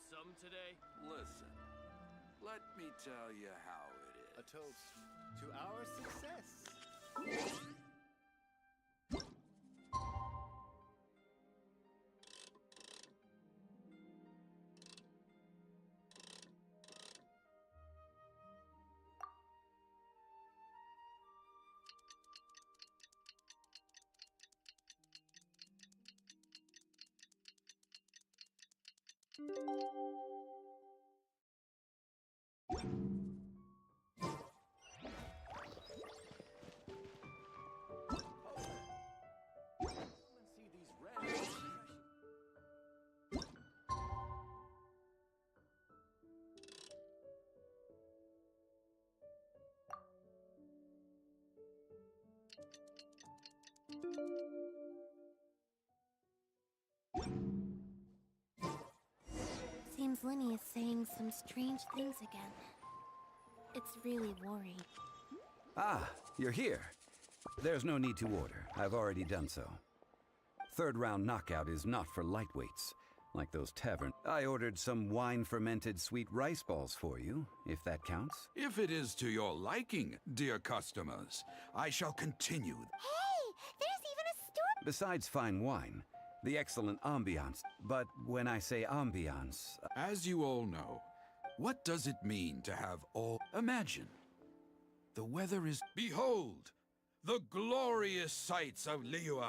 some today? Listen, let me tell you how it is. A toast to our success. See these reds. Seems Linny is saying some strange things again. It's really worrying. Ah, you're here. There's no need to order. I've already done so. Third round knockout is not for lightweights, like those taverns. I ordered some wine-fermented sweet rice balls for you, if that counts. If it is to your liking, dear customers, I shall continue. Hey! There's even a store! Besides fine wine, the excellent ambiance. But when I say ambiance, As you all know, what does it mean to have all... Imagine. The weather is... Behold! The glorious sights of Liyue.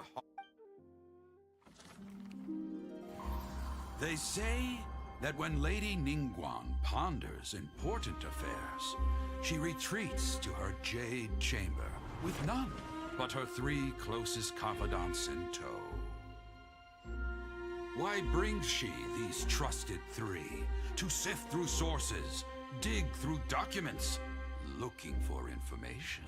They say that when Lady Ningguang ponders important affairs, she retreats to her jade chamber with none but her 3 closest confidants in tow. Why brings she these trusted 3 to sift through sources, dig through documents, looking for information?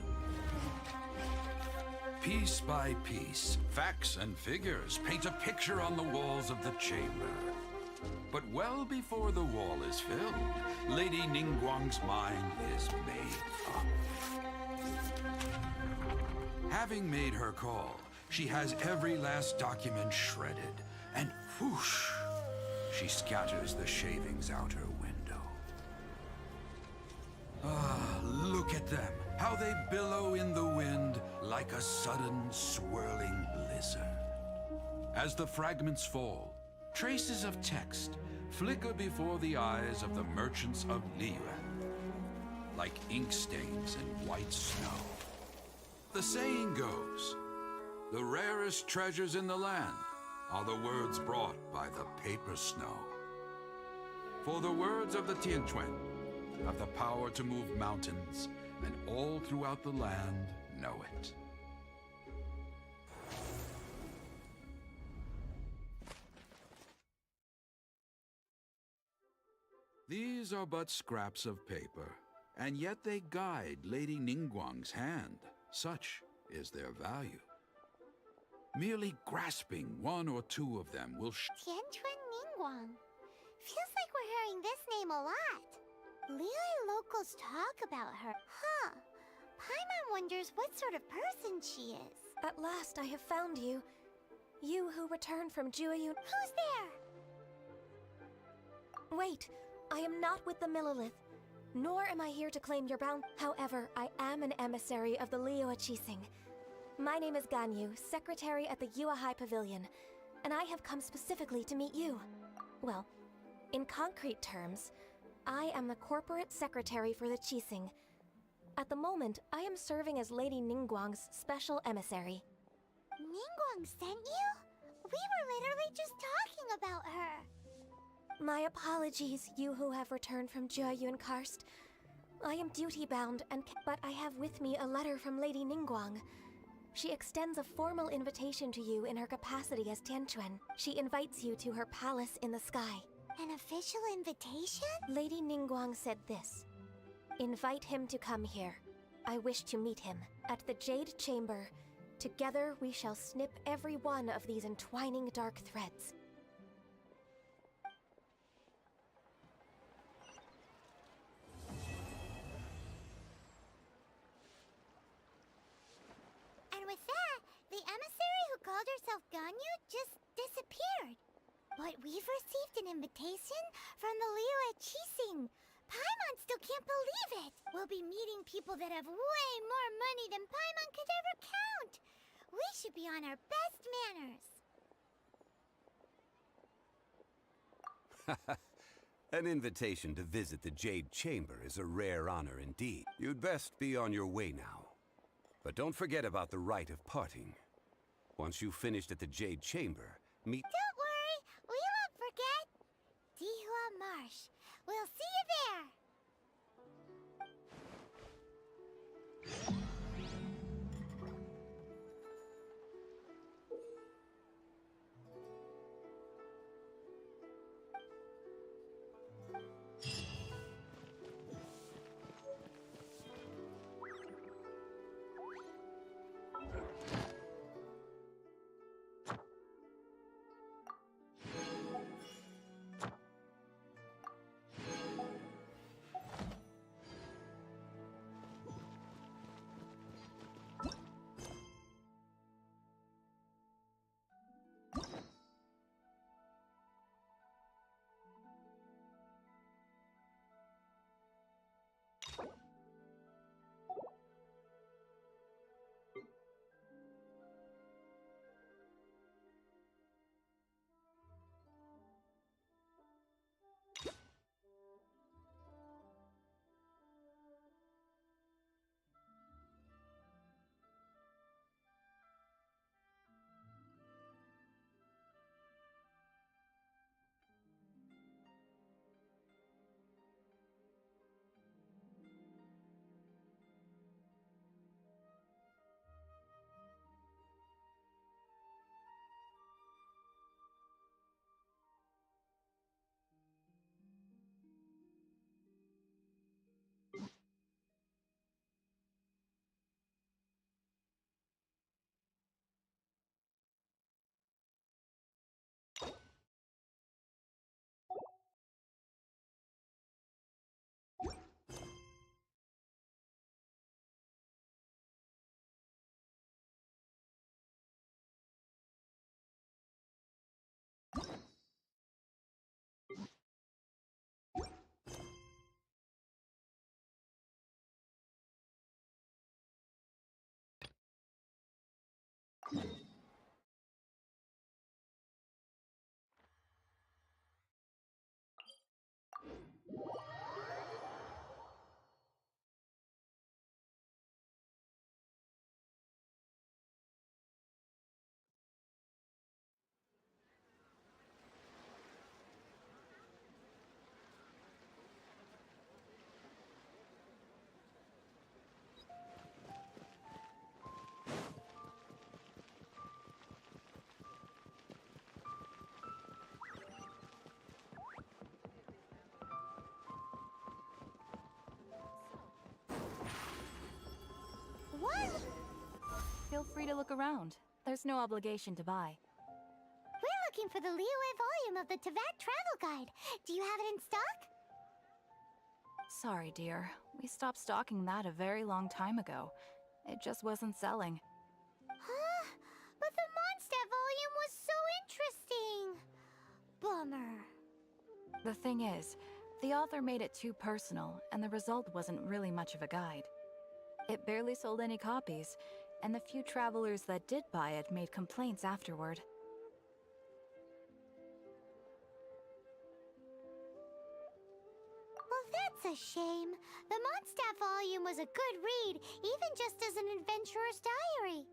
Piece by piece, facts and figures paint a picture on the walls of the chamber. But well before the wall is filled, Lady Ningguang's mind is made up. Having made her call, she has every last document shredded, and whoosh, she scatters the shavings out her window. Ah, look at them, how they billow in the wind like a sudden swirling blizzard. As the fragments fall, traces of text flicker before the eyes of the merchants of Liyue, like ink stains in white snow. The saying goes, the rarest treasures in the land are the words brought by the paper snow. For the words of the Tianquan have the power to move mountains, and all throughout the land know it. These are but scraps of paper, and yet they guide Lady Ningguang's hand. Such is their value. Merely grasping 1 or 2 of them will Tianquan Ningguang. Feels like we're hearing this name a lot. Liyue locals talk about her. Huh. Paimon wonders what sort of person she is. At last I have found you. You who returned from Jueyun. Who's there? Wait, I am not with the Millilith, nor am I here to claim your bounty. However, I am an emissary of the Liyue Qixing. My name is Ganyu, secretary at the Yuehai Pavilion, and I have come specifically to meet you. Well, in concrete terms, I am the corporate secretary for the Qixing. At the moment, I am serving as Lady Ningguang's special emissary. Ningguang sent you? We were literally just talking about her. My apologies, you who have returned from Jueyun Karst. I am duty-bound, but I have with me a letter from Lady Ningguang. She extends a formal invitation to you in her capacity as Tianquan. She invites you to her palace in the sky. An official invitation? Lady Ningguang said this. Invite him to come here. I wish to meet him. At the Jade Chamber, together we shall snip every one of these entwining dark threads. And with that, the emissary who called herself Ganyu just disappeared. But we We've received an invitation from the Liyue Chising. Paimon still can't believe it. We'll be meeting people that have way more money than Paimon could ever count. We should be on our best manners. An invitation to visit the Jade Chamber is a rare honor indeed. You'd best be on your way now. But don't forget about the rite of parting. Once you've finished at the Jade Chamber, meet... Don't worry, we won't forget. Dihua Marsh. We'll see you there. What? Feel free to look around. There's no obligation to buy. We're looking for the Liyue volume of the Tevat Travel Guide. Do you have it in stock? Sorry, dear. We stopped stocking that a very long time ago. It just wasn't selling. Huh? But the Mondstadt volume was so interesting. Bummer. The thing is, the author made it too personal, and the result wasn't really much of a guide. It barely sold any copies, and the few travelers that did buy it made complaints afterward. Well, that's a shame. The Mondstadt volume was a good read, even just as an adventurer's diary.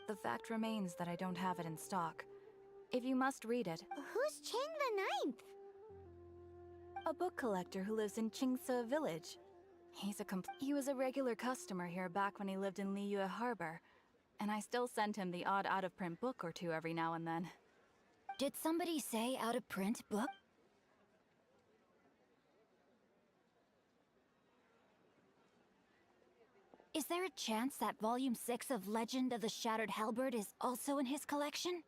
The fact remains that I don't have it in stock. If you must read it, Who's Chang the Ninth? a book collector who lives in Qingce Village. He was a regular customer here back when he lived in Liyue Harbor, and I still send him the odd out-of-print book or two every now and then. Did somebody say out-of-print book? Is there a chance that Volume 6 of Legend of the Shattered Halberd is also in his collection?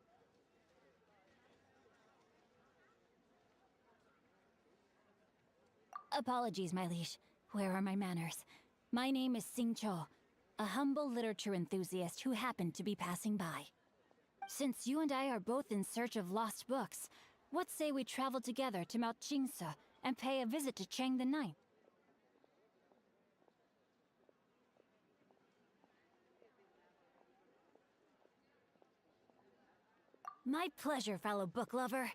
Apologies, my liege. Where are my manners? My name is Sing Cho, a humble literature enthusiast who happened to be passing by. Since you and I are both in search of lost books, What say we travel together to Mount Jingsa and pay a visit to Chang the Ninth? My pleasure, fellow book lover.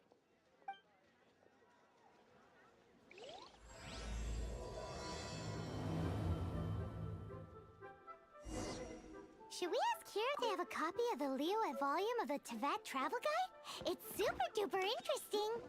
Should we ask here if they have a copy of the Liyue volume of the Teyvat Travel Guide? It's super duper interesting.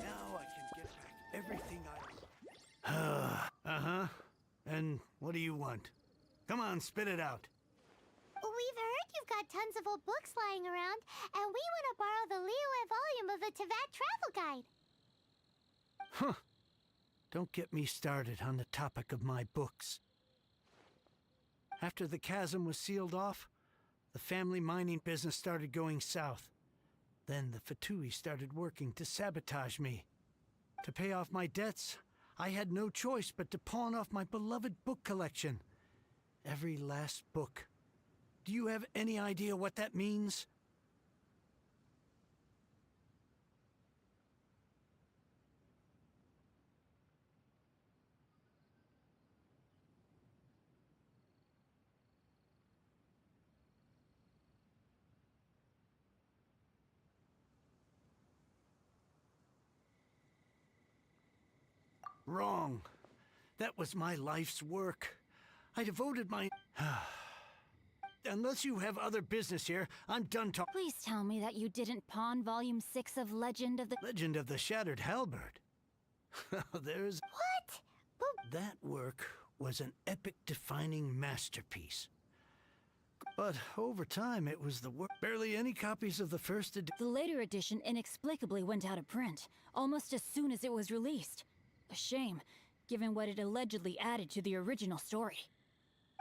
Now I can get back everything I... Uh-huh. And what do you want? Come on, spit it out. We've heard you've got tons of old books lying around, and we want to borrow the Liyue volume of the Teyvat Travel Guide. Huh. Don't get me started on the topic of my books. After the chasm was sealed off, the family mining business started going south. Then the Fatui started working to sabotage me. To pay off my debts, I had no choice but to pawn off my beloved book collection. Every last book. Do you have any idea what that means? Wrong. That was my life's work. I devoted my... Unless you have other business here, I'm done talking. Please tell me that you didn't pawn Volume 6 of Legend of the... Legend of the Shattered Halberd. There's... What? But That work was an epic-defining masterpiece. But over time, it was the work. Barely any copies of the first edition. The later edition inexplicably went out of print, almost as soon as it was released. A shame, given what it allegedly added to the original story.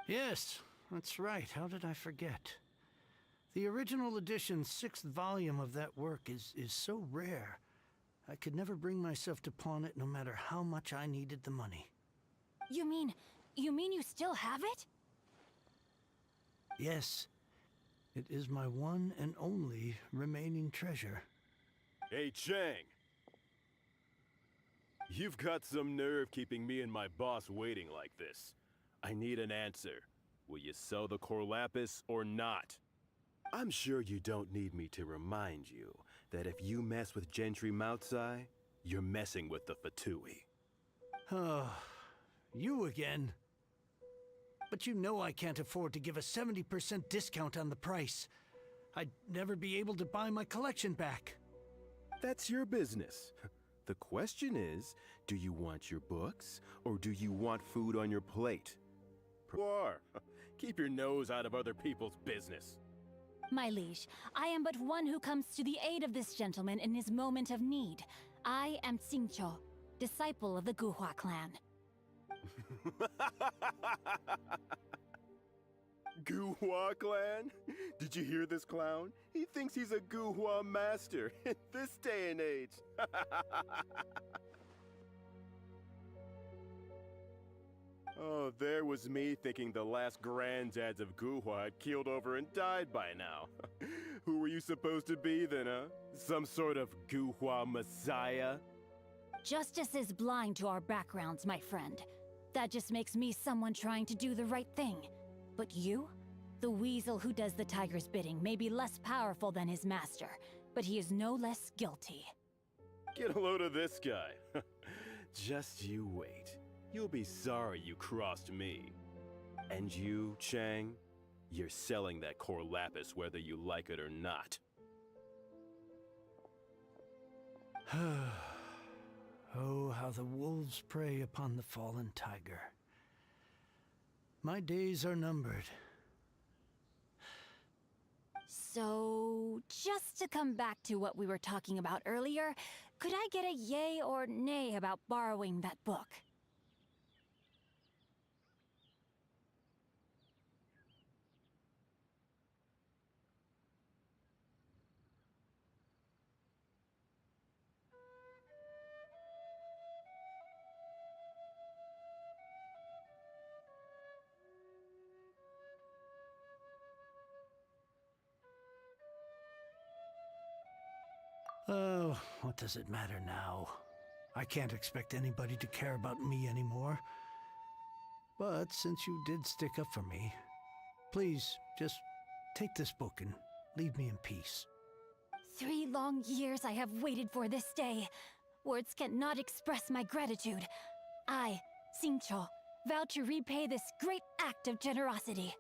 Yes, that's right. How did I forget? The original edition's 6th volume of that work is so rare. I could never bring myself to pawn it no matter how much I needed the money. You mean you still have it? Yes, it is my one and only remaining treasure. Hey, Chang! You've got some nerve keeping me and my boss waiting like this. I need an answer. Will you sell the core lapis or not? I'm sure you don't need me to remind you that if you mess with Gentry Moutsai, you're messing with the Fatui. Oh, you again. But you know I can't afford to give a 70% discount on the price. I'd never be able to buy my collection back. That's your business. The question is, do you want your books, or do you want food on your plate? Keep your nose out of other people's business. My liege, I am but one who comes to the aid of this gentleman in his moment of need. I am Xingqiu, disciple of the Guhua clan. Guhua clan? Did you hear this clown? He thinks he's a Guhua master in this day and age. Oh, there was me thinking the last granddads of Guhua had keeled over and died by now. Who were you supposed to be then, huh? Some sort of Guhua messiah? Justice is blind to our backgrounds, my friend. That just makes me someone trying to do the right thing. But you? The weasel who does the tiger's bidding may be less powerful than his master, but he is no less guilty. Get a load of this guy. Just you wait. You'll be sorry you crossed me. And you, Chang, you're selling that core lapis whether you like it or not. Oh, how the wolves prey upon the fallen tiger. My days are numbered. So, just to come back to what we were talking about earlier, could I get a yay or nay about borrowing that book? Oh, what does it matter now? I can't expect anybody to care about me anymore. But since you did stick up for me, please just take this book and leave me in peace. 3 long years I have waited for this day. Words cannot express my gratitude. I, Xingqiu, vow to repay this great act of generosity.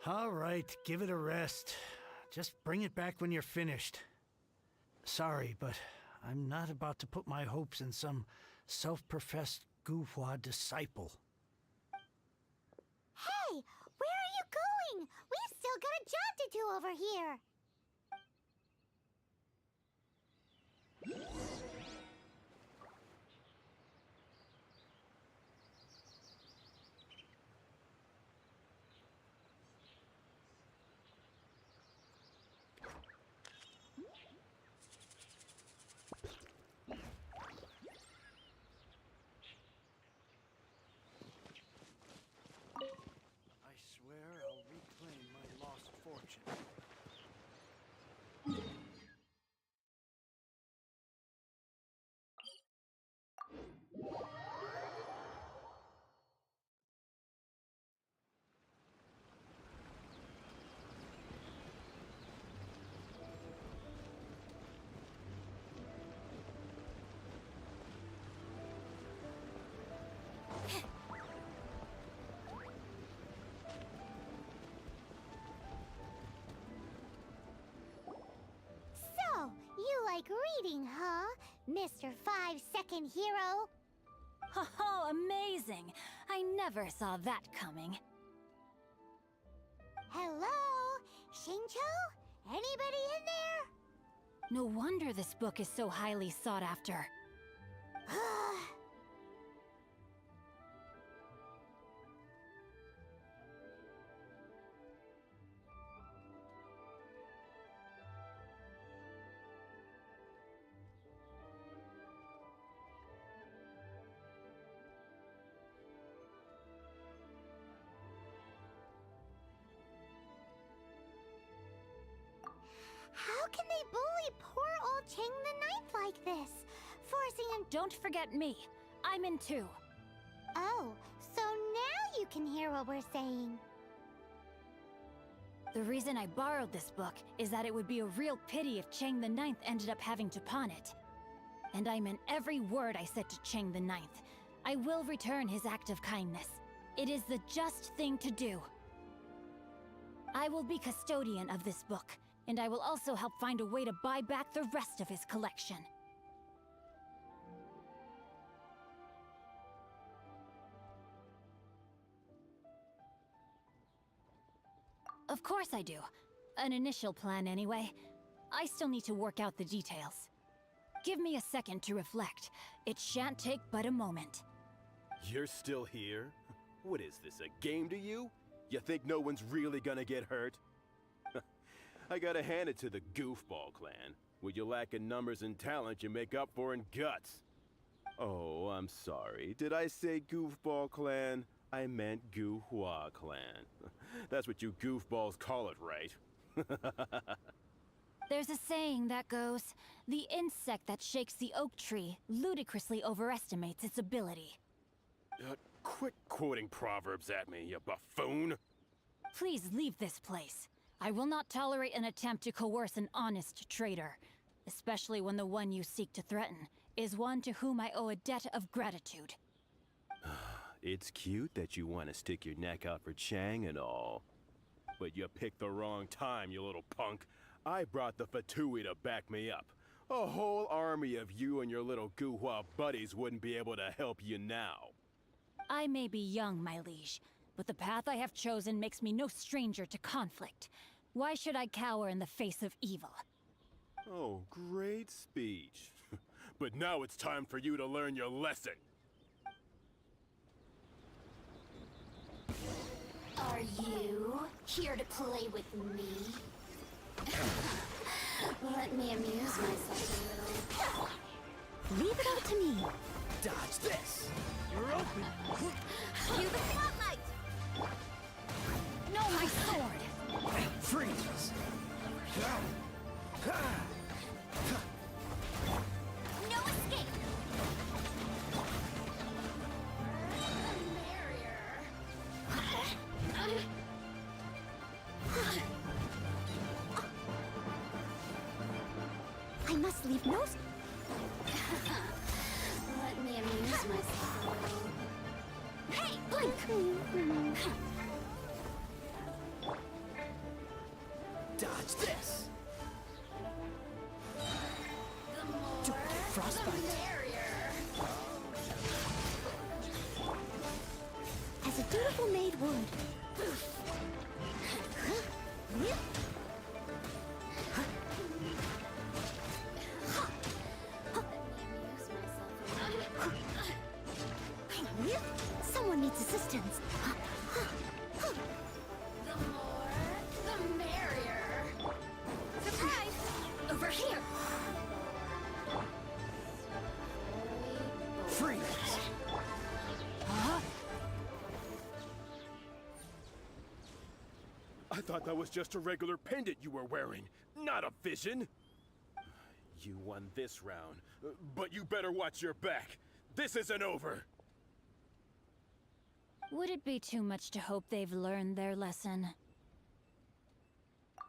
All right, give it a rest. Just bring it back when you're finished. Sorry, but I'm not about to put my hopes in some self-professed Guhua disciple. Hey, where are you going? We've still got a job to do over here. I swear I'll reclaim my lost fortune. So, you like reading, huh, Mr. 5-second hero? Oh, amazing! I never saw that coming. Hello? Xingqiu? Anybody in there? No wonder this book is so highly sought after. And don't forget me. I'm in too. oh, so now you can hear what we're saying. The reason I borrowed this book is that it would be a real pity if Chang the Ninth ended up having to pawn it. And I meant every word I said to Chang the Ninth. I will return his act of kindness. It is the just thing to do. I will be custodian of this book, and I will also help find a way to buy back the rest of his collection. Of course I do. An initial plan, anyway. I still need to work out the details. Give me a second to reflect. It shan't take but a moment. You're still here? What is this, a game to you? You think no one's really gonna get hurt? I gotta hand it to the Goofball clan. What you lack in numbers and talent, you make up for in guts. Oh, I'm sorry. Did I say Goofball clan? I meant Guhua clan. That's what you goofballs call it, right? There's a saying that goes, the insect that shakes the oak tree ludicrously overestimates its ability. Quit quoting proverbs at me, you buffoon! Please leave this place. I will not tolerate an attempt to coerce an honest trader, especially when the one you seek to threaten is one to whom I owe a debt of gratitude. It's cute that you want to stick your neck out for Chang and all. But you picked the wrong time, you little punk. I brought the Fatui to back me up. A whole army of you and your little Guhua buddies wouldn't be able to help you now. I may be young, my liege, but the path I have chosen makes me no stranger to conflict. Why should I cower in the face of evil? Oh, great speech. But now it's time for you to learn your lesson. Are you here to play with me? Let me amuse myself a little. Leave it up to me. Dodge this! You're open! Cue the spotlight! No, my sword! Freeze! No escape! I must leave no... Let me amuse myself a little. Hey, Blink! Dodge this! The more, Don't get frostbite. the merrier. As a dutiful maid would. Someone needs assistance. The more, the merrier. Surprise! Over here! Freeze! I thought that was just a regular pendant you were wearing, not a vision. You won this round, but you better watch your back. This isn't over. Would it be too much to hope they've learned their lesson?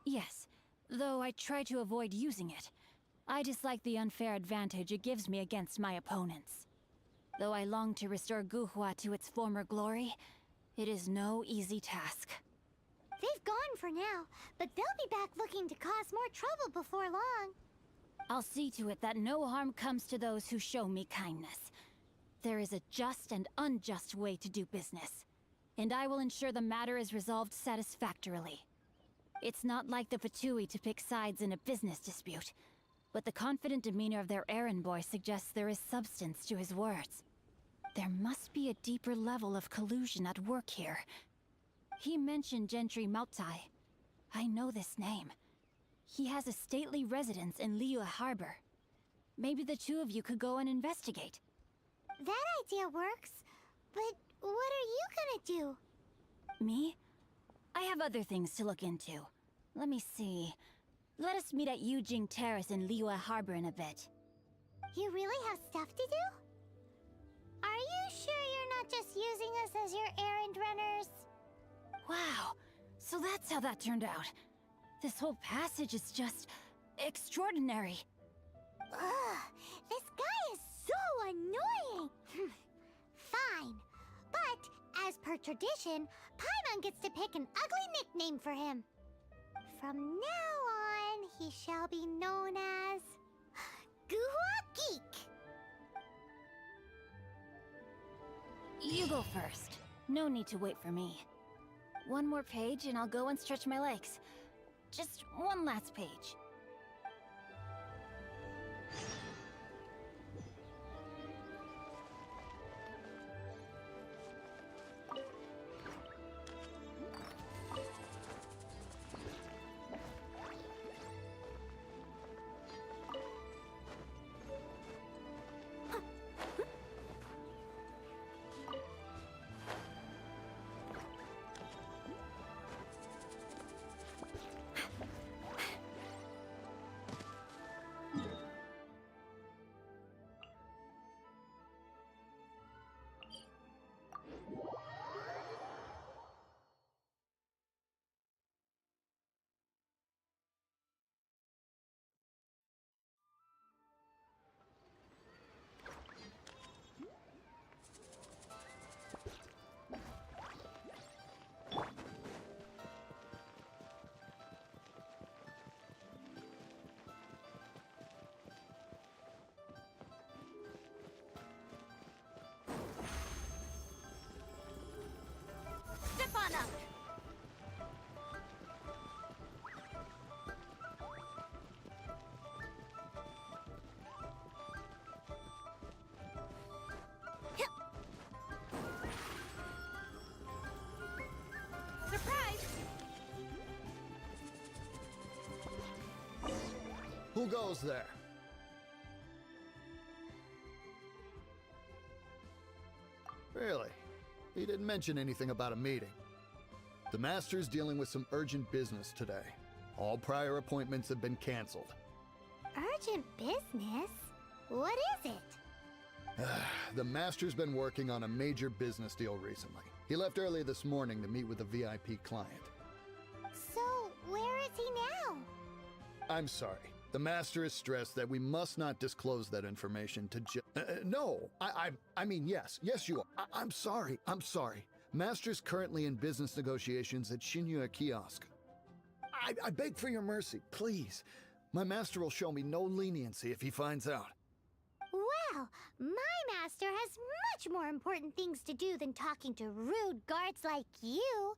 Yes, though I try to avoid using it. I dislike the unfair advantage it gives me against my opponents. Though I long to restore Guhua to its former glory, it is no easy task. They've gone for now, but they'll be back looking to cause more trouble before long. I'll see to it that no harm comes to those who show me kindness. There is a just and unjust way to do business, and I will ensure the matter is resolved satisfactorily. It's not like the Fatui to pick sides in a business dispute, but the confident demeanor of their errand boy suggests there is substance to his words. There must be a deeper level of collusion at work here. He mentioned Gentry Mautai. I know this name. He has a stately residence in Liyue Harbor. Maybe the two of you could go and investigate. That idea works, but what are you gonna do? Me? I have other things to look into. Let me see. Let us meet at Yujing Terrace in Liyue Harbor in a bit. You really have stuff to do? Are you sure you're not just using us as your errand runners? Wow, so that's how that turned out. This whole passage is just extraordinary. Ugh, this guy is so annoying! Fine, but as per tradition, Paimon gets to pick an ugly nickname for him. From now on, he shall be known as... Guhua Geek! You go first. No need to wait for me. One more page and I'll go and stretch my legs. Just one last page. Step on up! Surprise! Who goes there? Really? He didn't mention anything about a meeting. The Master's dealing with some urgent business today. All prior appointments have been canceled. Urgent business? What is it? The Master's been working on a major business deal recently. He left early this morning to meet with a VIP client. So, where is he now? I'm sorry. The Master is stressed that we must not disclose that information to no, I mean, yes. Yes, you are. I'm sorry. Master's currently in business negotiations at Shinya Kiosk. I beg for your mercy, please. My master will show me no leniency if he finds out. Well, my master has much more important things to do than talking to rude guards like you.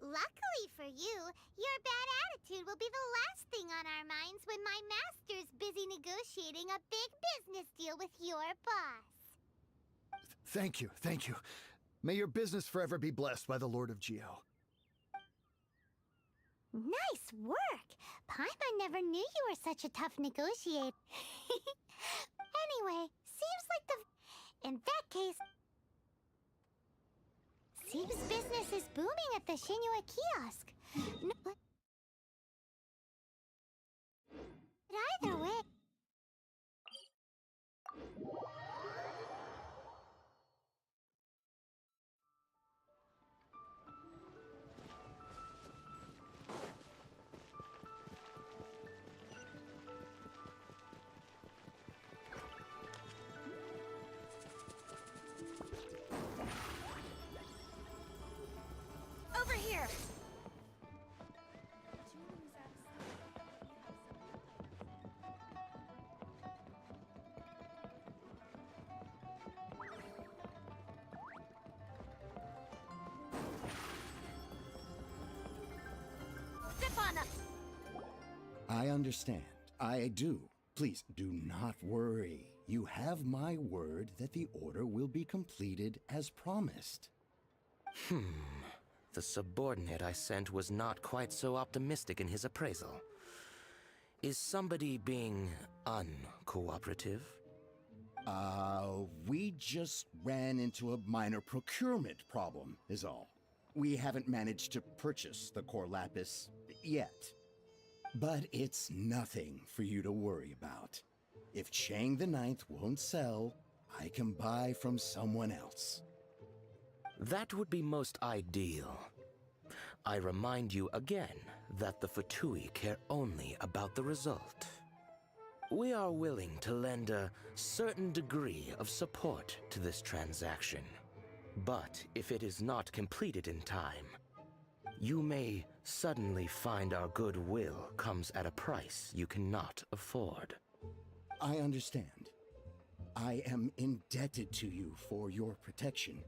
Luckily for you, your bad attitude will be the last thing on our minds when my master's busy negotiating a big business deal with your boss. Thank you. May your business forever be blessed by the Lord of Geo. Nice work! Paimon never knew you were such a tough negotiator. Anyway, seems like in that case... Seems business is booming at the Shinua kiosk. No, but either way... Over here! Step on up! I understand. I do. Please do not worry. You have my word that the order will be completed as promised. The subordinate I sent was not quite so optimistic in his appraisal. Is somebody being uncooperative? We just ran into a minor procurement problem, is all. We haven't managed to purchase the core lapis yet. But it's nothing for you to worry about. If Chang the Ninth won't sell, I can buy from someone else. That would be most ideal. I remind you again that the Fatui care only about the result. We are willing to lend a certain degree of support to this transaction. But if it is not completed in time, you may suddenly find our goodwill comes at a price you cannot afford. I understand. I am indebted to you for your protection.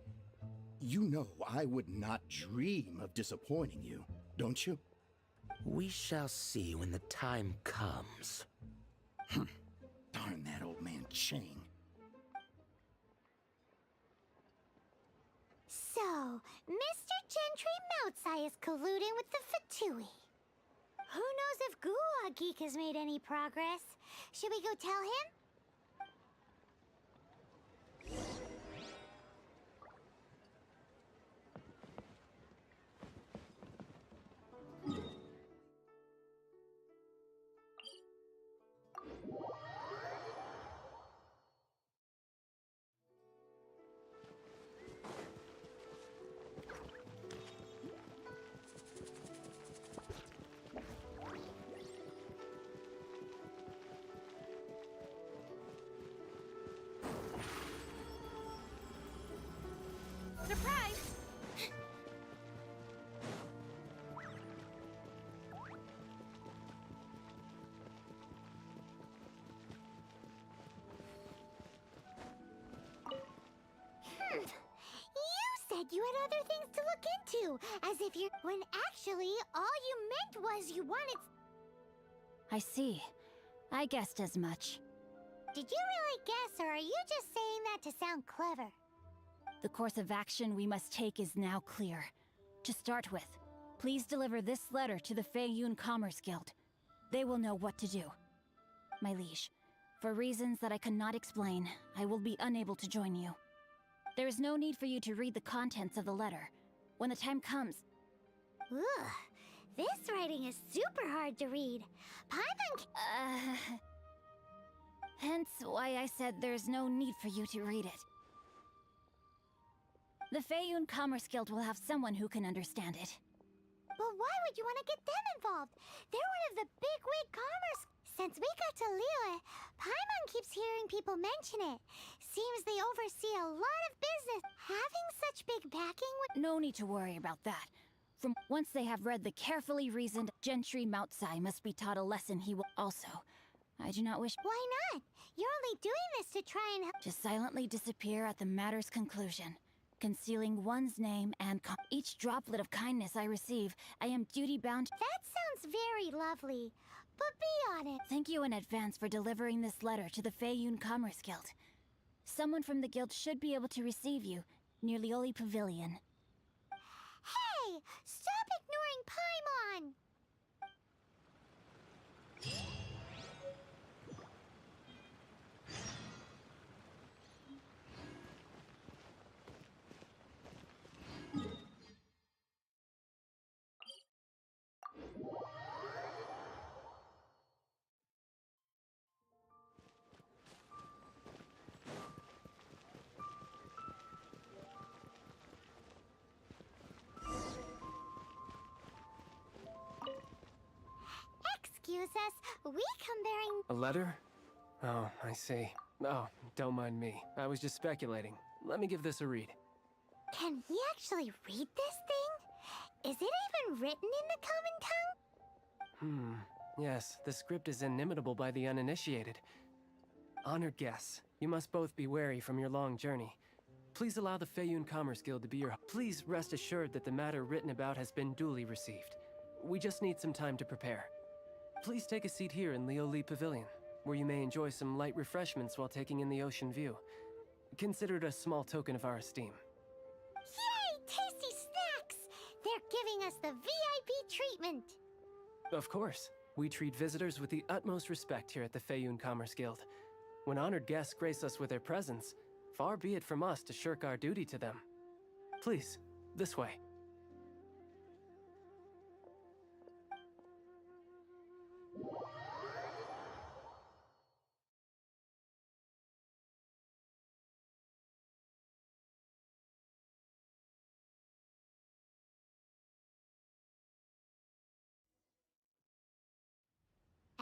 You know I would not dream of disappointing you, don't you? We shall see when the time comes. Darn that old man Chang. So, Mr. Gentry Moutsai is colluding with the Fatui. Who knows if Gulag Geek has made any progress? Should we go tell him? Surprise! You said you had other things to look into, as if you're... when actually, all you meant was you wanted... I see. I guessed as much. Did you really guess, or are you just saying that to sound clever? The course of action we must take is now clear. To start with, please deliver this letter to the Feiyun Commerce Guild. They will know what to do. My liege, for reasons that I cannot explain, I will be unable to join you. There is no need for you to read the contents of the letter. When the time comes... Ugh, this writing is super hard to read. Paimon... Hence why I said there's no need for you to read it. The Feiyun Commerce Guild will have someone who can understand it. But why would you want to get them involved? They're one of the bigwig commerce... Since we got to Liyue, Paimon keeps hearing people mention it. Seems they oversee a lot of business. Having such big backing would... No need to worry about that. From once they have read the carefully reasoned Gentry Moutsai must be taught a lesson he will... Also, I do not wish... Why not? You're only doing this to try and... to silently disappear at the matter's conclusion. Concealing one's name and each droplet of kindness I receive, I am duty-bound... That sounds very lovely. But be on it. Thank you in advance for delivering this letter to the Feiyun Commerce Guild. Someone from the guild should be able to receive you near Lioli Pavilion. Hey! Stop ignoring Paimon! Excuse us, we come bearing... A letter? Oh, I see. Oh, don't mind me. I was just speculating. Let me give this a read. Can we actually read this thing? Is it even written in the common tongue? Yes, the script is inimitable by the uninitiated. Honored guests, you must both be wary from your long journey. Please allow the Feiyun Commerce Guild to be your... Please rest assured that the matter written about has been duly received. We just need some time to prepare. Please take a seat here in Lioli Pavilion, where you may enjoy some light refreshments while taking in the ocean view. Consider it a small token of our esteem. Yay! Tasty snacks! They're giving us the VIP treatment! Of course. We treat visitors with the utmost respect here at the Feiyun Commerce Guild. When honored guests grace us with their presence, far be it from us to shirk our duty to them. Please, this way.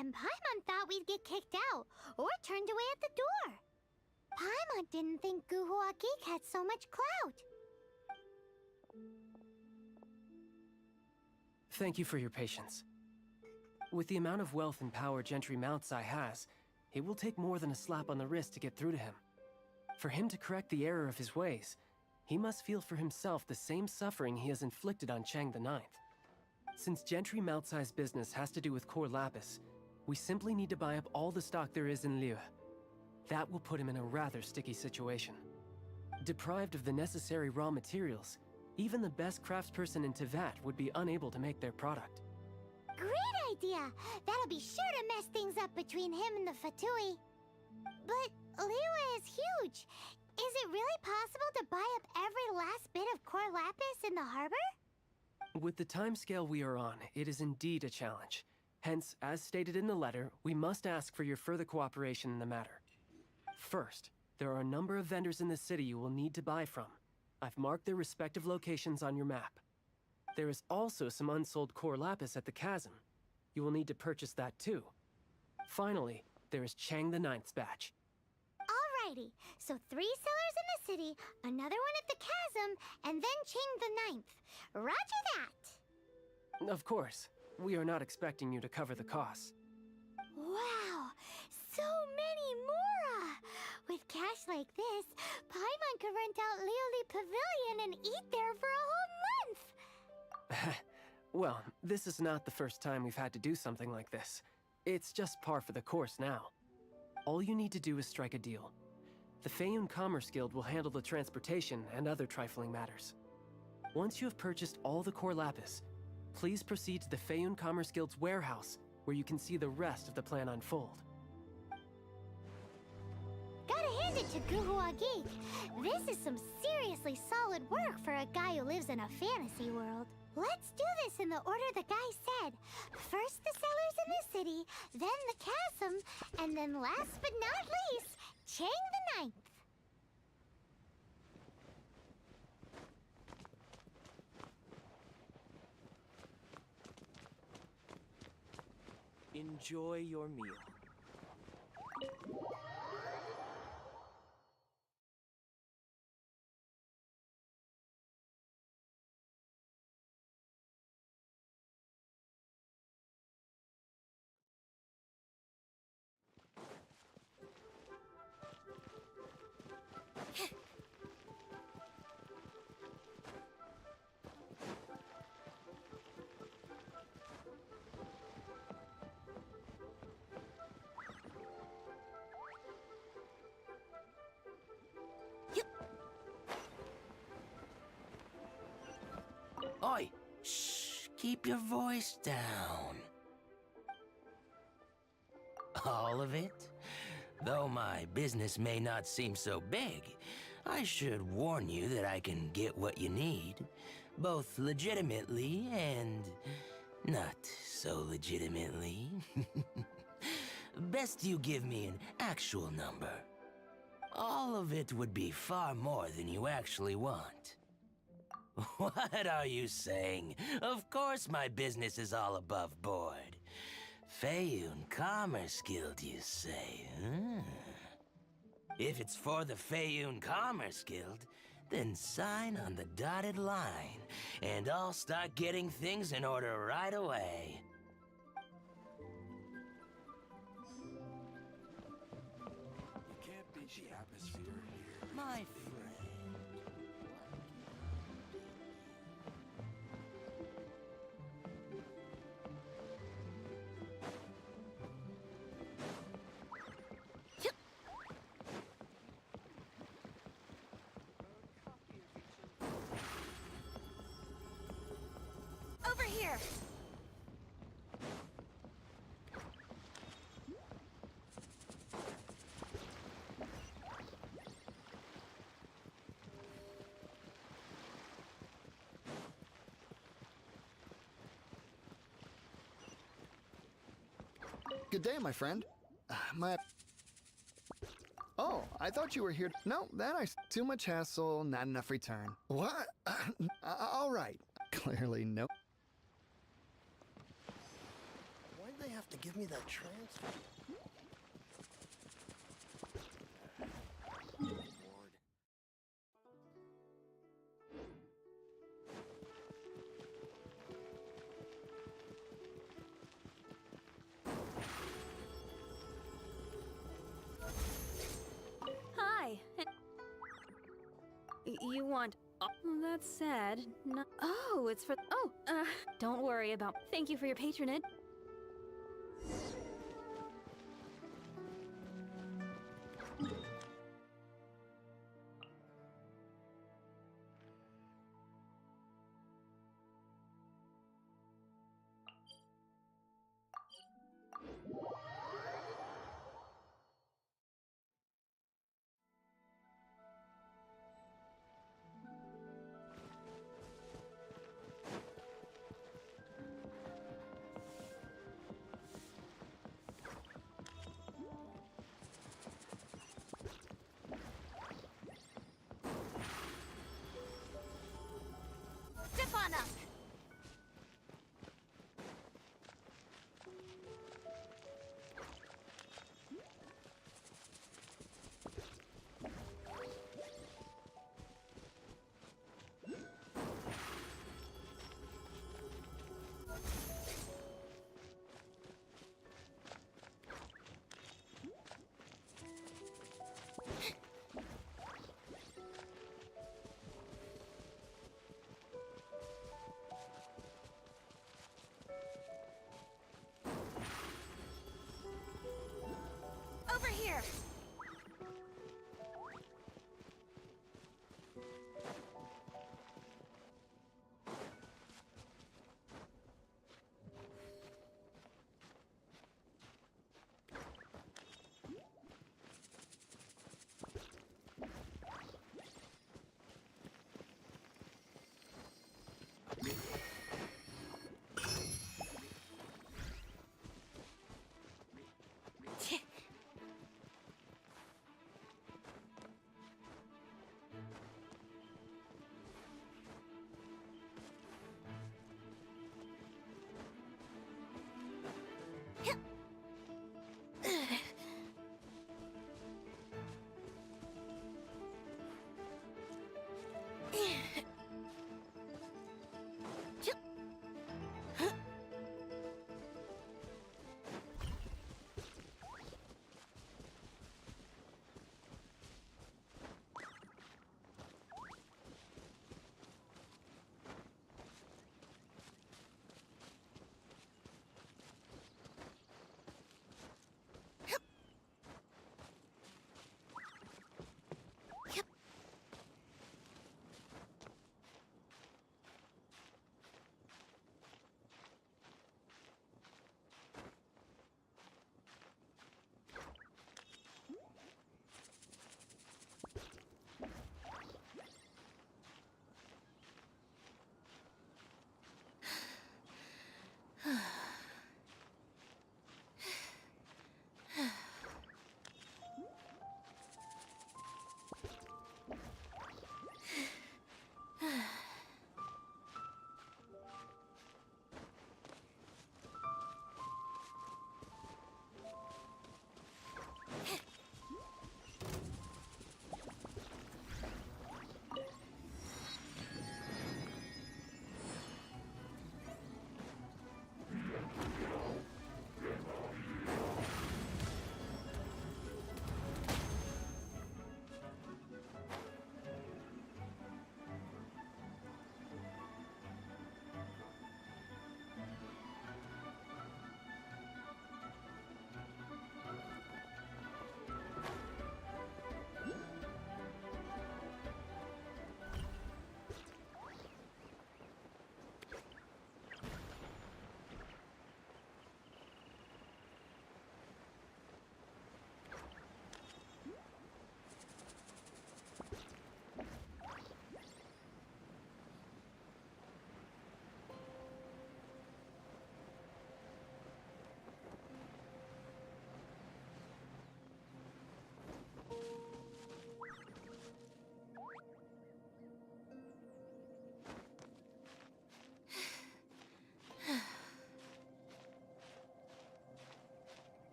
and Paimon thought we'd get kicked out or turned away at the door. Paimon didn't think Guhua Geek had so much clout. Thank you for your patience. With the amount of wealth and power Gentry Moutsai has, it will take more than a slap on the wrist to get through to him. For him to correct the error of his ways, he must feel for himself the same suffering he has inflicted on Chang the Ninth. Since Gentry Moutsai's business has to do with core lapis, we simply need to buy up all the stock there is in Liyue. That will put him in a rather sticky situation. Deprived of the necessary raw materials, even the best craftsperson in Tevat would be unable to make their product. Great idea! That'll be sure to mess things up between him and the Fatui. But Liyue is huge. Is it really possible to buy up every last bit of core lapis in the harbor? With the timescale we are on, it is indeed a challenge. Hence, as stated in the letter, we must ask for your further cooperation in the matter. First, there are a number of vendors in the city you will need to buy from. I've marked their respective locations on your map. There is also some unsold core lapis at the chasm. You will need to purchase that too. Finally, there is Chang the Ninth's batch. Alrighty, so 3 sellers in the city, another one at the chasm, and then Chang the Ninth. Roger that! Of course, we are not expecting you to cover the costs. Wow, so many mora! With cash like this, Paimon could rent out Lioli Pavilion and eat there for a whole month! Well, this is not the first time we've had to do something like this. It's just par for the course now. All you need to do is strike a deal. The Feiyun Commerce Guild will handle the transportation and other trifling matters. Once you have purchased all the core lapis, please proceed to the Feiyun Commerce Guild's warehouse, where you can see the rest of the plan unfold. Gotta hand it to Guhua Geek. This is some seriously solid work for a guy who lives in a fantasy world. Let's do this in the order the guy said. First the sellers in the city, then the chasm, and then last but not least, Chang the Ninth. Enjoy your meal. Oi! Shh! Keep your voice down. All of it? Though my business may not seem so big, I should warn you that I can get what you need, both legitimately and not so legitimately. Best you give me an actual number. All of it would be far more than you actually want. What are you saying? Of course my business is all above board. Feiyun Commerce Guild, you say, huh? If it's for the Feiyun Commerce Guild, then sign on the dotted line, and I'll start getting things in order right away. You can't beat the atmosphere here. My friend. Over here! Good day, my friend. Oh, I thought you were here. No, too much hassle, not enough return. What? All right. Clearly, no. Why they have to give me that transfer? Hi. You want... Oh, that's sad. No. Oh, it's for... Oh, don't worry about... Thank you for your patronage.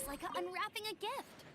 like unwrapping a gift.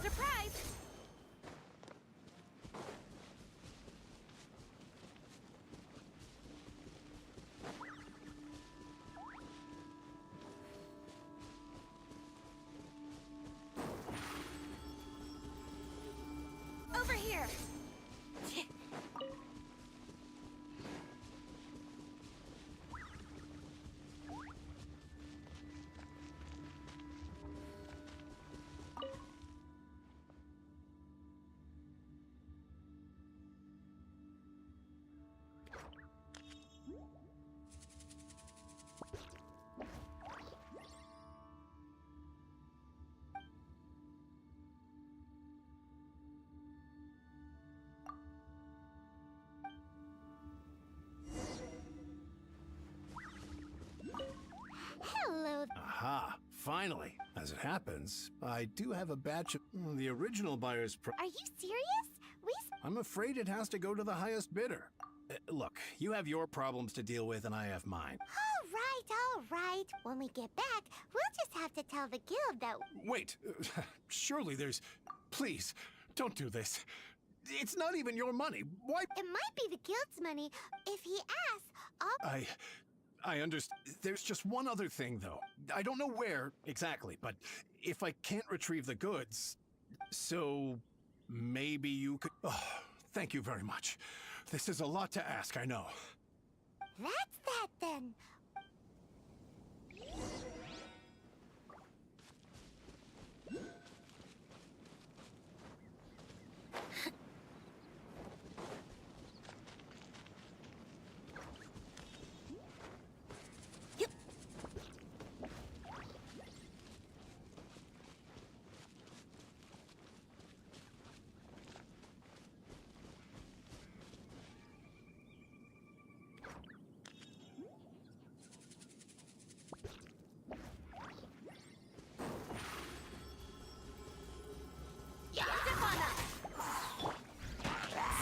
Surprise! Over here! Hello. Aha, finally. As it happens, I do have a batch of the original buyer's Are you serious? I'm afraid it has to go to the highest bidder. Look, you have your problems to deal with and I have mine. All right. When we get back, we'll just have to tell the guild that... Wait, surely there's... Please, don't do this. It's not even your money. Why... It might be the guild's money. If he asks, I understand. There's just one other thing, though. I don't know where exactly, but if I can't retrieve the goods, so maybe you could... Oh, thank you very much. This is a lot to ask, I know. That's that then.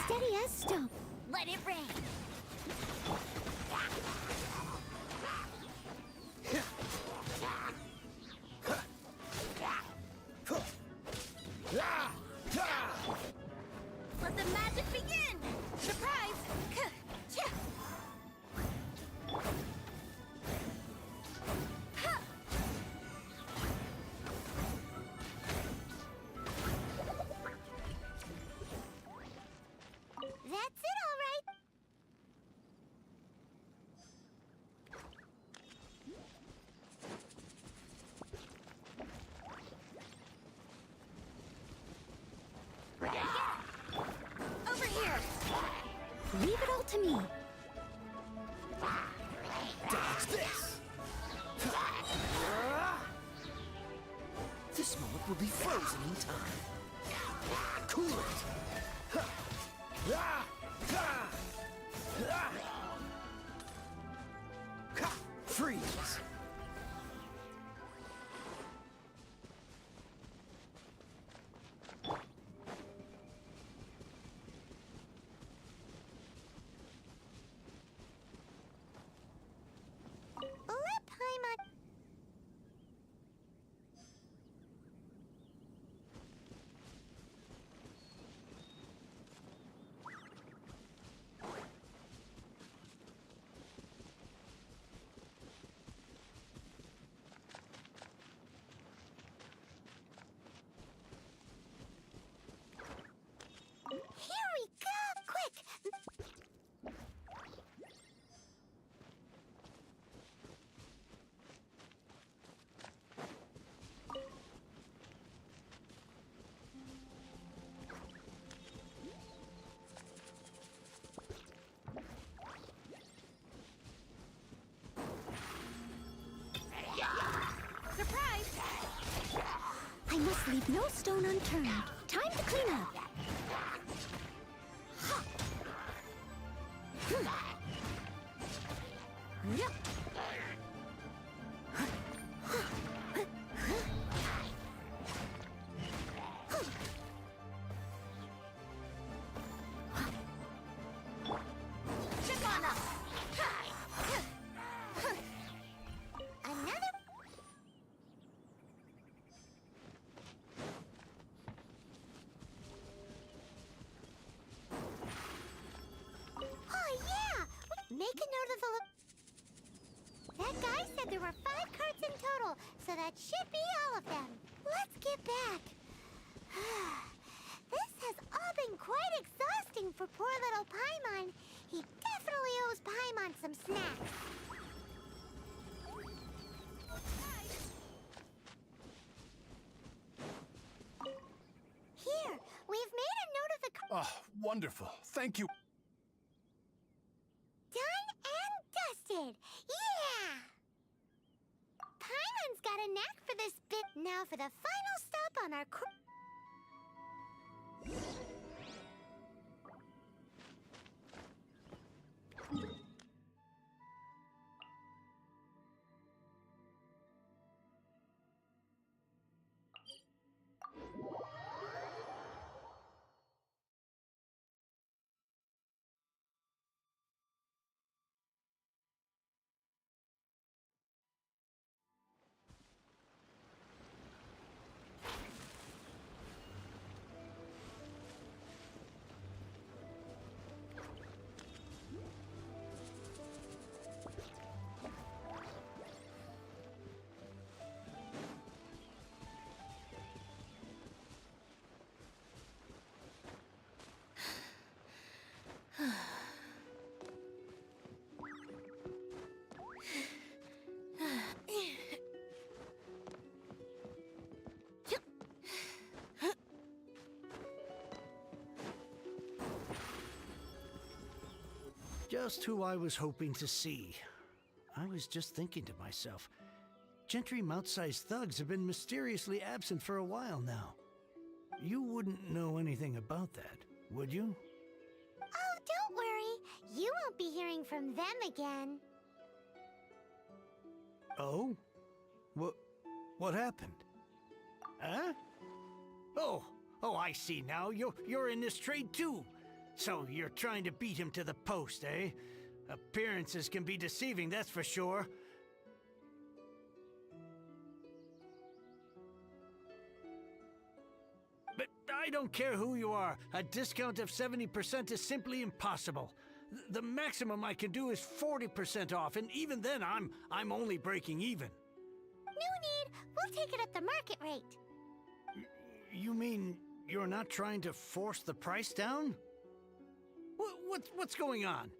Steady as stone. Let it rain. Let the magic begin! Surprise! That's it, all right. Over here. Leave it all to me. will be frozen in time. Cool it! Freeze! Let Paimon... Here we go! Quick! Surprise! I must leave no stone unturned. Time to clean up. Yep. Chip on up. Another... Oh, yeah! Make a note of the... That guy said there were 5 carts in total, so that should be all of them. Let's get back. This has all been quite exhausting for poor little Paimon. He definitely owes Paimon some snacks. Here, we've made a note of the... Oh, wonderful. Thank you. Done and dusted! Yeah! Paimon's got a knack for this bit. Now for the final stop on our... Just who I was hoping to see. I was just thinking to myself, gentry mouth-sized thugs have been mysteriously absent for a while now. You wouldn't know anything about that, would you? Oh, don't worry. You won't be hearing from them again. Oh? What happened? Huh? Oh, I see now. You're in this trade too. So you're trying to beat him to the post, eh? Appearances can be deceiving, that's for sure. But I don't care who you are. A discount of 70% is simply impossible. The maximum I can do is 40% off, and even then I'm only breaking even. No need. We'll take it at the market rate. You mean you're not trying to force the price down? What's going on?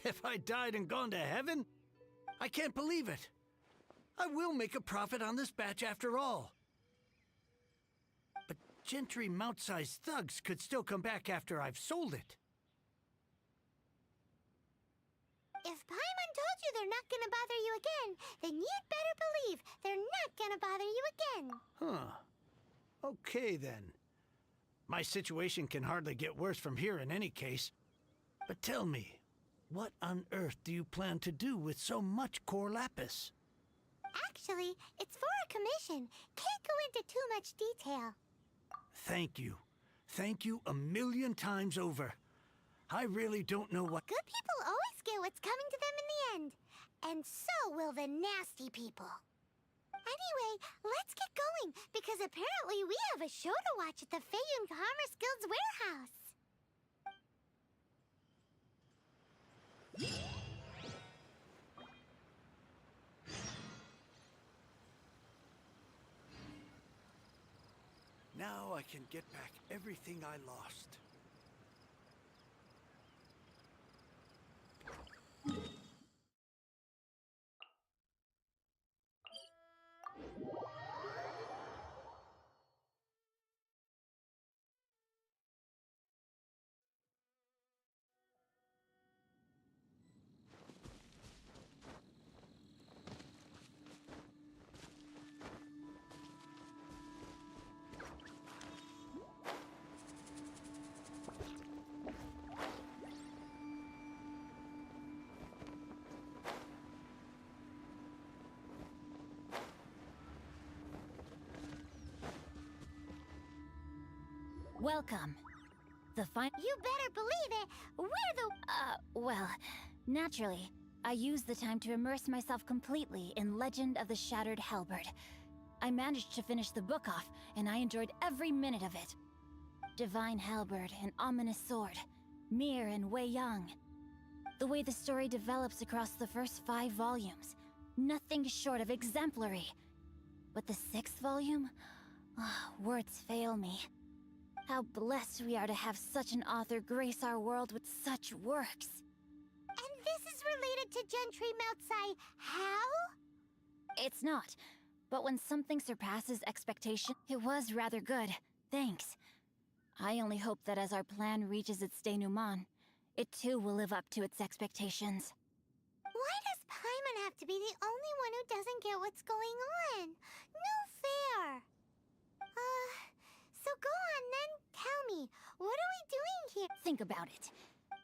Have I died and gone to heaven? I can't believe it. I will make a profit on this batch after all. But gentry mouth-sized thugs could still come back after I've sold it. If Paimon told you they're not gonna bother you again, then you'd better believe they're not gonna bother you again. Huh. Okay, then. My situation can hardly get worse from here in any case. But tell me, what on earth do you plan to do with so much core lapis? Actually, it's for a commission. Can't go into too much detail. Thank you. Thank you a million times over. I really don't know what— Good people always get what's coming to them in the end. And so will the nasty people. Anyway, let's get going, because apparently we have a show to watch at the Feiyun Commerce Guild's warehouse. Now I can get back everything I lost. Welcome. The You better believe it! We're the— well, naturally, I used the time to immerse myself completely in Legend of the Shattered Halberd. I managed to finish the book off, and I enjoyed every minute of it. Divine Halberd, an ominous sword. Mir and Wei Yang. The way the story develops across the first 5 volumes, nothing short of exemplary. But the 6th volume? Words fail me. How blessed we are to have such an author grace our world with such works. And this is related to Gentry Moutsai how? It's not, but when something surpasses expectation, it was rather good. Thanks. I only hope that as our plan reaches its denouement, it too will live up to its expectations. Why does Paimon have to be the only one who doesn't get what's going on? No fair. So go on then, tell me, what are we doing here? Think about it.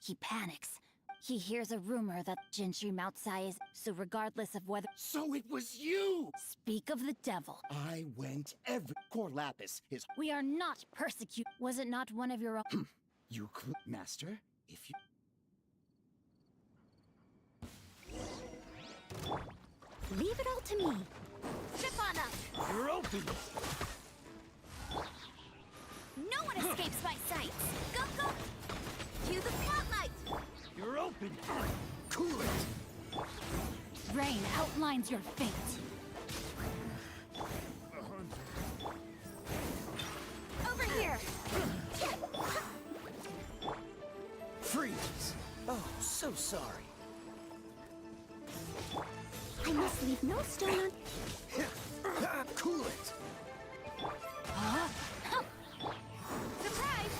He panics. He hears a rumor that Gentry Moutsai is, so regardless of whether— So it was you! Speak of the devil. I went every— Core lapis is— We are not persecuted. Was it not one of your own— You could— Master, if you— Leave it all to me. Trip on up. You're open! No one escapes my sight. Go, go! Cue the spotlight! You're open! Cool it! Rain outlines your fate. Over here! Freeze! Oh, so sorry. I must leave no stone on— Cool it! Huh? Surprise!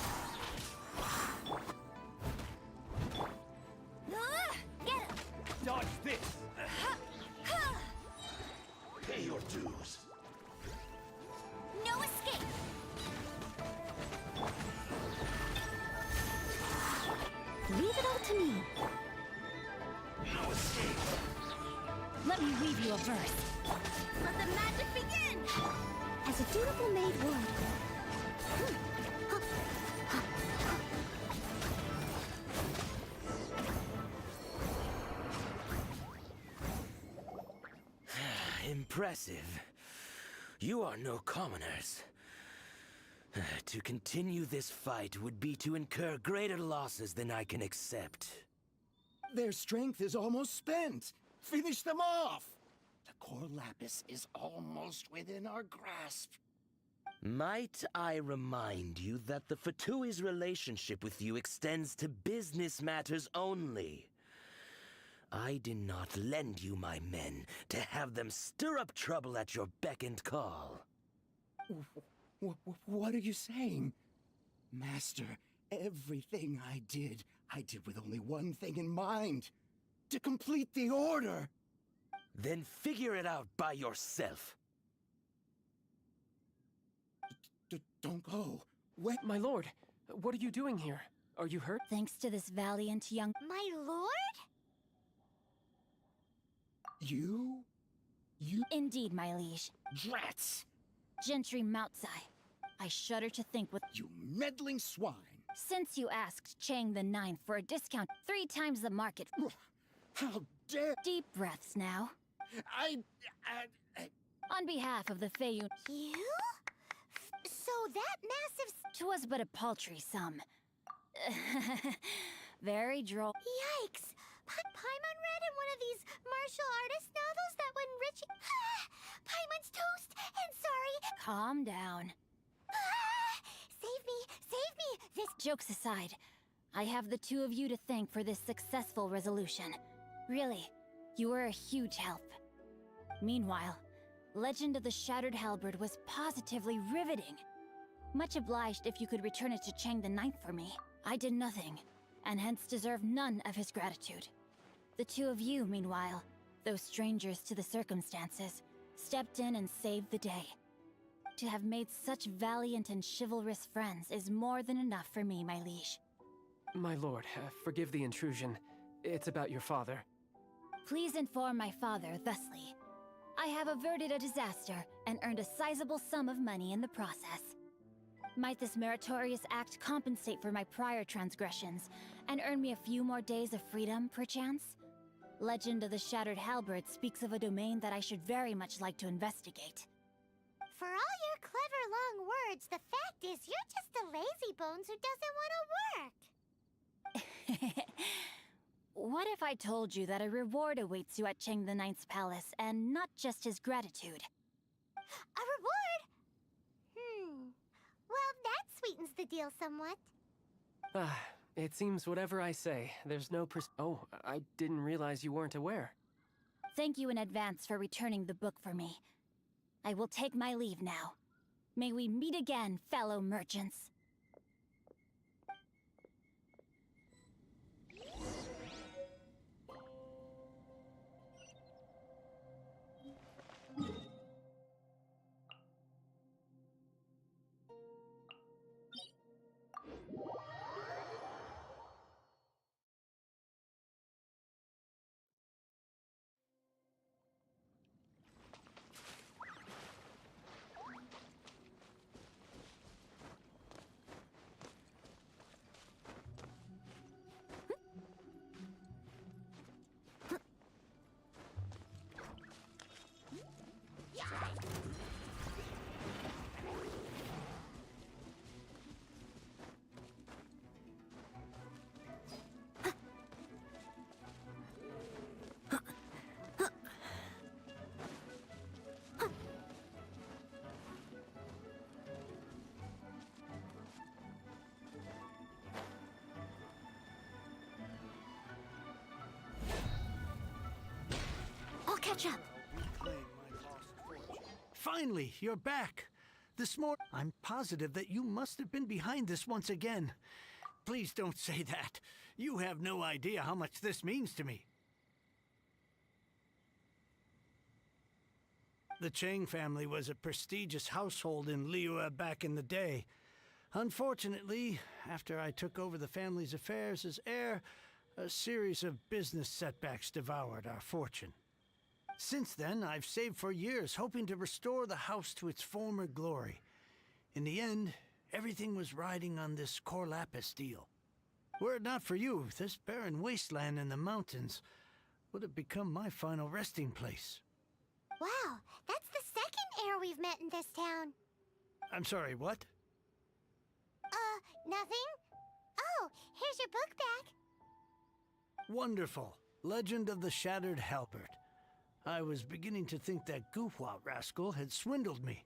Get him! Dodge this! Pay your dues. No escape! Leave it all to me. No escape. Let me weave you a verse. Let the magic begin! As a dutiful maid would. Impressive. You are no commoners. To continue this fight would be to incur greater losses than I can accept. Their strength is almost spent. Finish them off! The core lapis is almost within our grasp. Might I remind you that the Fatui's relationship with you extends to business matters only? I did not lend you my men to have them stir up trouble at your beck and call. What are you saying? Master, everything I did with only one thing in mind. To complete the order. Then figure it out by yourself. Don't go. Wait. My lord, what are you doing here? Are you hurt? Thanks to this valiant young... My lord? You? Indeed, my liege. Drats! Gentry Moutsai. I shudder to think what... You meddling swine! Since you asked Chang the Ninth for a discount 3 times the market... How dare... Deep breaths now. I... On behalf of the Feiyun... You? So that massive... 'Twas but a paltry sum. Very droll. Yikes! Paimon read in one of these martial artist novels that when Richie... Paimon's toast! And sorry! Calm down. Save me! Save me! This... Jokes aside, I have the 2 of you to thank for this successful resolution. Really, you were a huge help. Meanwhile, Legend of the Shattered Halberd was positively riveting. Much obliged if you could return it to Chang the Ninth for me. I did nothing, and hence deserve none of his gratitude. The 2 of you, meanwhile, though strangers to the circumstances, stepped in and saved the day. To have made such valiant and chivalrous friends is more than enough for me, my liege. My lord, forgive the intrusion. It's about your father. Please inform my father thusly. I have averted a disaster and earned a sizable sum of money in the process. Might this meritorious act compensate for my prior transgressions and earn me a few more days of freedom, perchance? Legend of the Shattered Halberd speaks of a domain that I should very much like to investigate. For all your clever long words, the fact is you're just a lazy bones who doesn't want to work. What if I told you that a reward awaits you at Chang the Ninth's palace, and not just his gratitude? A reward? Well, that sweetens the deal somewhat. It seems whatever I say, there's no Oh, I didn't realize you weren't aware. Thank you in advance for returning the book for me. I will take my leave now. May we meet again, fellow merchants. I'll catch up. Finally, you're back. This morning, I'm positive that you must have been behind this once again. Please don't say that. You have no idea how much this means to me. The Chang family was a prestigious household in Liyue back in the day. Unfortunately, after I took over the family's affairs as heir, a series of business setbacks devoured our fortune. Since then, I've saved for years, hoping to restore the house to its former glory. In the end, everything was riding on this Corlapis deal. Were it not for you, this barren wasteland in the mountains would have become my final resting place. Wow, that's the second heir we've met in this town. I'm sorry, what? Nothing? Oh, here's your book back. Wonderful. Legend of the Shattered Halberd. I was beginning to think that Guhua rascal had swindled me.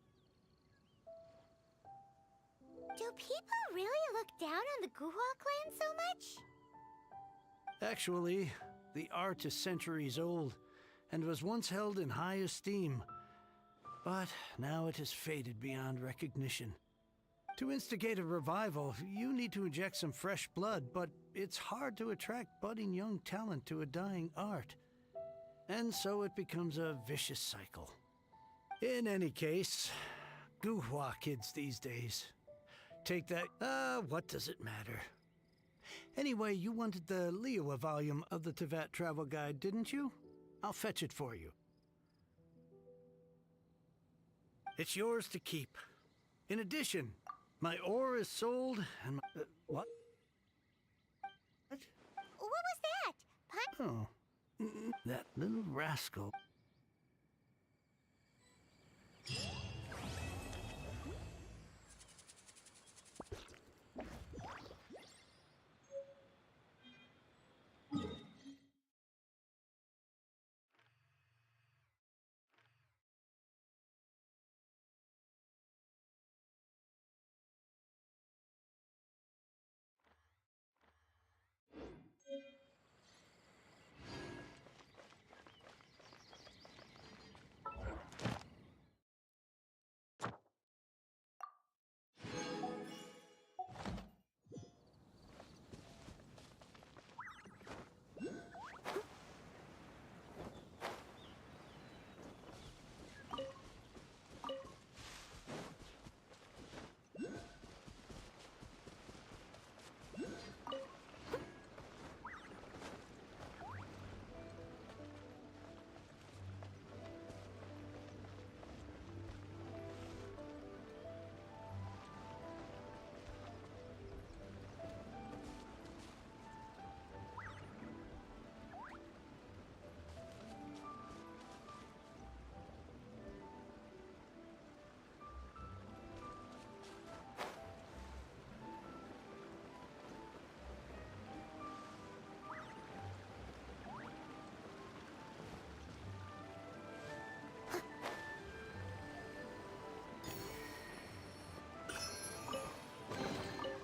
Do people really look down on the Guhua clan so much? Actually, the art is centuries old, and was once held in high esteem. But now it has faded beyond recognition. To instigate a revival, you need to inject some fresh blood, but it's hard to attract budding young talent to a dying art. And so it becomes a vicious cycle. In any case, Guhua kids these days, take that. What does it matter? Anyway, you wanted the Liyue volume of the Tevat travel guide, didn't you? I'll fetch it for you. It's yours to keep. In addition, my ore is sold and my, what? What? What was that? Oh, that little rascal.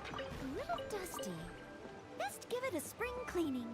A little dusty. Best give it a spring cleaning.